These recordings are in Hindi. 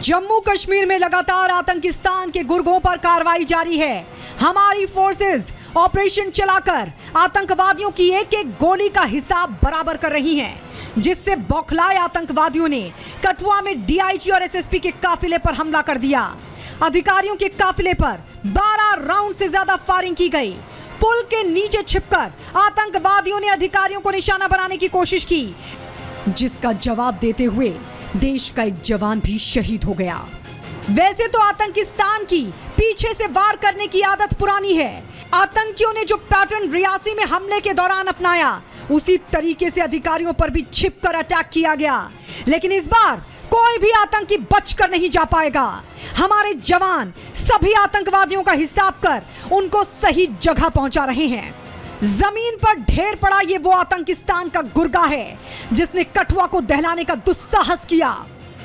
जम्मू कश्मीर में लगातार आतंकिस्तान के गुर्गों पर कार्रवाई जारी है। हमारी फोर्सेस ऑपरेशन चलाकर आतंकवादियों की एक एक गोली का हिसाब बराबर कर रही हैं, जिससे बौखलाए आतंकवादियों ने कठुआ में डीआईजी और एसएसपी के काफिले पर हमला कर दिया। अधिकारियों के काफिले पर 12 राउंड से ज्यादा फायरिंग की गई। पुल के नीचे छिपकर आतंकवादियों ने अधिकारियों को निशाना बनाने की कोशिश की, जिसका जवाब देते हुए देश का एक जवान भी शहीद हो गया। वैसे तो आतंकिस्तान की पीछे से वार करने की आदत पुरानी है। आतंकियों ने जो पैटर्न रियासी में हमले के दौरान अपनाया, उसी तरीके से अधिकारियों पर भी छिपकर अटैक किया गया। लेकिन इस बार कोई भी आतंकी बचकर नहीं जा पाएगा। हमारे जवान सभी आतंकवादियों का हिसाब कर उनको सही जगह पहुंचा रहे हैं। जमीन पर ढेर पड़ा ये वो आतंकिस्तान का गुर्गा है, जिसने कठुआ को दहलाने का दुस्साहस किया।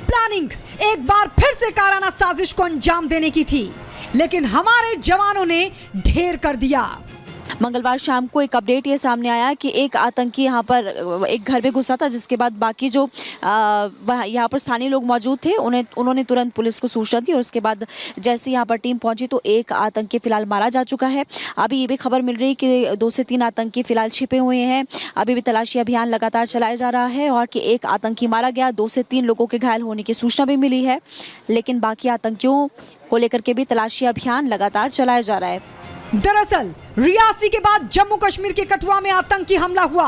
प्लानिंग एक बार फिर से काराना साजिश को अंजाम देने की थी, लेकिन हमारे जवानों ने ढेर कर दिया। मंगलवार शाम को एक अपडेट ये सामने आया कि एक आतंकी यहाँ पर एक घर में घुसा था, जिसके बाद बाकी जो यहाँ पर स्थानीय लोग मौजूद थे उन्होंने तुरंत पुलिस को सूचना दी और उसके बाद जैसे यहाँ पर टीम पहुंची तो एक आतंकी फिलहाल मारा जा चुका है। अभी ये भी खबर मिल रही है कि 2 से 3 आतंकी फिलहाल छिपे हुए हैं। अभी भी तलाशी अभियान लगातार चलाया जा रहा है और कि एक आतंकी मारा गया, 2 से 3 लोगों के घायल होने की सूचना भी मिली है, लेकिन बाकी आतंकियों को लेकर के भी तलाशी अभियान लगातार चलाया जा रहा है। दरअसल रियासी के बाद जम्मू कश्मीर के कठुआ में आतंकी हमला हुआ।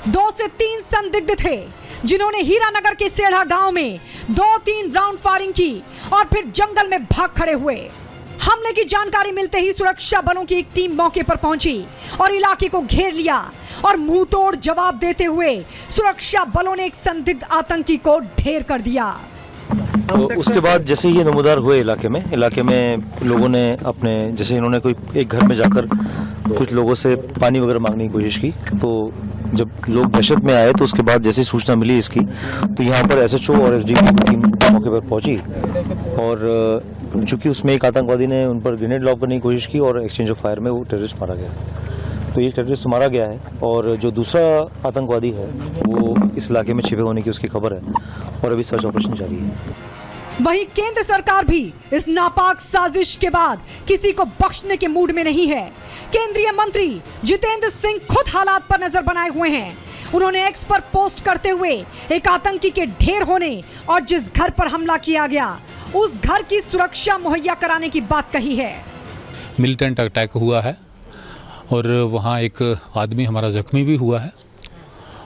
2 से 3 संदिग्ध थे, जिन्होंने हीरानगर के सेढ़ा गांव में 2-3 राउंड फायरिंग की और फिर जंगल में भाग खड़े हुए। हमले की जानकारी मिलते ही सुरक्षा बलों की एक टीम मौके पर पहुंची और इलाके को घेर लिया और मुंह तोड़ जवाब देते हुए सुरक्षा बलों ने एक संदिग्ध आतंकी को ढेर कर दिया। तो उसके बाद जैसे ये नमूदार हुए इलाके में लोगों ने अपने जैसे इन्होंने कोई एक घर में जाकर कुछ लोगों से पानी वगैरह मांगने की कोशिश की, तो जब लोग दहशत में आए तो उसके बाद जैसे सूचना मिली इसकी, तो यहाँ पर एसएचओ और एसडीओ की टीम मौके पर पहुंची और चूंकि उसमें एक आतंकवादी ने उन पर ग्रेनेड लॉन्च करने की कोशिश की और एक्सचेंज ऑफ फायर में वो टेररिस्ट मारा गया। तो ये टेररिस्ट मारा गया है और जो दूसरा आतंकवादी है वो इस इलाके में छिपे होने की उसकी खबर है और अभी सर्च ऑपरेशन जारी है। वहीं केंद्र सरकार भी इस नापाक साजिश के बाद किसी को बख्शने के मूड में नहीं है। केंद्रीय मंत्री जितेंद्र सिंह खुद हालात पर नजर बनाए हुए हैं। उन्होंने एक्स पर पोस्ट करते हुए एक आतंकी के ढेर होने और जिस घर पर हमला किया गया उस घर की सुरक्षा मुहैया कराने की बात कही है। मिलिटेंट अटैक हुआ है और वहाँ एक आदमी हमारा जख्मी भी हुआ है।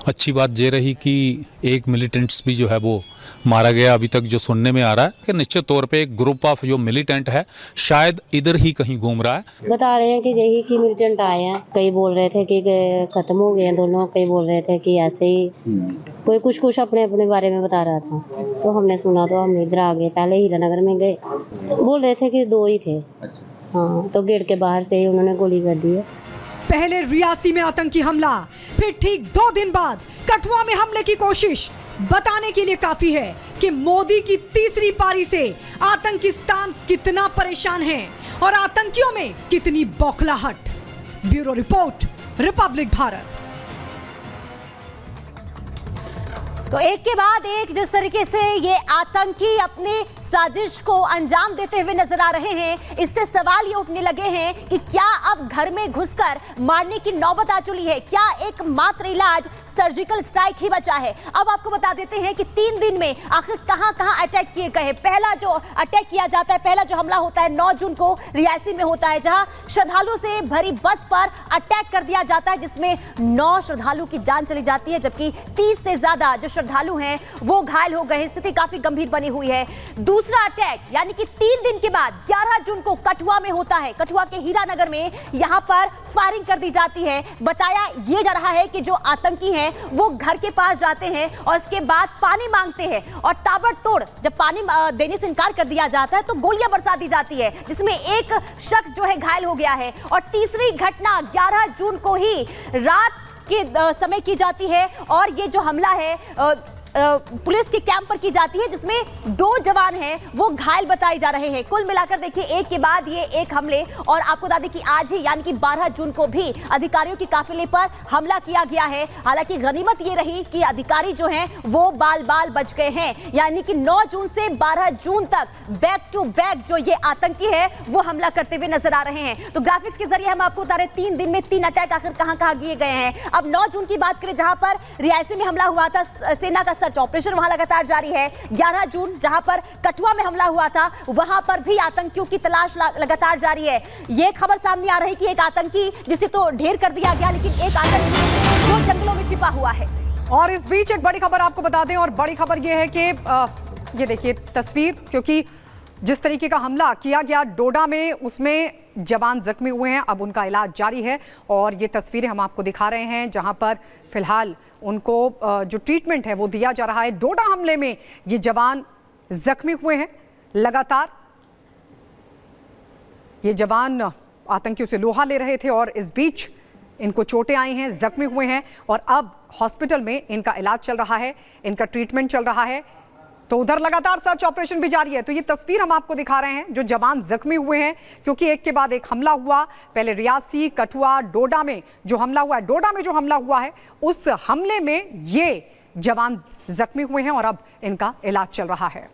अच्छी बात ये रही कि एक मिलिटेंट्स भी जो है वो मारा गया। अभी तक जो सुनने में आ रहा है कि निश्चित तौर पे एक ग्रुप ऑफ जो मिलिटेंट है शायद इधर ही कहीं घूम रहा है। बता रहे हैं कि यही कि मिलिटेंट आए हैं। कई बोल रहे थे कि खत्म हो गए हैं दोनों, कई बोल रहे थे कि ऐसे ही कोई कुछ अपने अपने बारे में बता रहा था। तो हमने सुना तो हम इधर आ गए। पहले हीरानगर में गए, बोल रहे थे कि 2 ही थे। हाँ, तो गेट के बाहर से ही उन्होंने गोली कर दी है। पहले रियासी में आतंकी हमला, फिर ठीक 2 दिन बाद कठुआ में हमले की कोशिश बताने के लिए काफी है कि मोदी की तीसरी पारी से आतंकिस्तान कितना परेशान है और आतंकियों में कितनी बौखलाहट। Bureau report, Republic Bharat. तो एक के बाद एक जिस तरीके से ये आतंकी अपने साजिश को अंजाम देते हुए नजर आ रहे हैं, इससे सवाल ये उठने लगे हैं कि क्या अब घर में घुसकर मारने की नौबत आ चुकी है? क्या एकमात्र इलाज सर्जिकल स्ट्राइक ही बचा है? अब आपको बता देते हैं कि 3 दिन में आखिर कहां-कहां अटैक किए गए। पहला जो अटैक किया जाता है, पहला जो हमला होता है 9 जून को रियासी में होता है, जहां श्रद्धालुओं से भरी बस पर अटैक कर दिया जाता है, जिसमें 9 श्रद्धालु की जान चली जाती है, जबकि 30 से ज्यादा जो श्रद्धालु हैं वो घायल हो गए। स्थिति काफी गंभीर बनी हुई है। दूसरा अटैक यानी कि 3 दिन के बाद 11 जून को कठुआ में होता है। कठुआ के हीरानगर में यहां पर फायरिंग कर दी जाती है। बताया यह जा रहा है कि जो आतंकी हैं वो घर के पास जाते हैं और उसके बाद पानी मांगते हैं और ताबड़तोड़ जब पानी देने से इनकार कर दिया जाता है तो गोलियां बरसा दी जाती है, जिसमें एक शख्स जो है घायल हो गया है। और तीसरी घटना 11 जून को ही रात के समय की जाती है और ये जो हमला है पुलिस के कैंप पर की जाती है, जिसमें 2 जवान हैं वो घायल बताए जा रहे हैं। कुल मिलाकर देखिए एक के बाद ये एक हमले, और आपको बता दें कि आज ही यानी कि 12 जून को भी अधिकारियों के काफिले पर हमला किया गया है। हालांकि गनीमत ये रही कि अधिकारी जो हैं वो बाल बाल बच गए हैं, यानी कि 9 जून से 12 जून तक बैक टू बैक जो ये आतंकी है वो हमला करते हुए नजर आ रहे हैं। तो ग्राफिक्स के जरिए हम आपको बता रहे 3 दिन में 3 अटैक आखिर कहां किए गए हैं। अब 9 जून की बात करें जहां पर रियासी में हमला हुआ था, सेना का सर्च ऑपरेशन वहां लगातार जारी है। 11 जून जहां पर कठुआ में हमला हुआ था, वहां पर भी आतंकियों की तलाश लगातार जारी है। ये खबर सामने आ रही है कि एक आतंकी जिसे तो ढेर कर दिया गया, लेकिन एक आतंकी जो जंगलों में छिपा हुआ है। और इस बीच एक बड़ी खबर आपको बता दें, और बड़ी खबर यह है कि ये देखिए तस्वीर, क्योंकि जिस तरीके का हमला किया गया डोडा में, उसमें जवान जख्मी हुए हैं, अब उनका इलाज जारी है। और ये तस्वीरें हम आपको दिखा रहे हैं जहां पर फिलहाल उनको जो ट्रीटमेंट है वो दिया जा रहा है। डोडा हमले में ये जवान जख्मी हुए हैं। लगातार ये जवान आतंकियों से लोहा ले रहे थे और इस बीच इनको चोटें आई हैं, जख्मी हुए हैं, और अब हॉस्पिटल में इनका इलाज चल रहा है, इनका ट्रीटमेंट चल रहा है। तो उधर लगातार सर्च ऑपरेशन भी जारी है। तो ये तस्वीर हम आपको दिखा रहे हैं जो जवान जख्मी हुए हैं, क्योंकि एक के बाद एक हमला हुआ। पहले रियासी, कठुआ, डोडा में जो हमला हुआ है, डोडा में जो हमला हुआ है उस हमले में ये जवान जख्मी हुए हैं और अब इनका इलाज चल रहा है।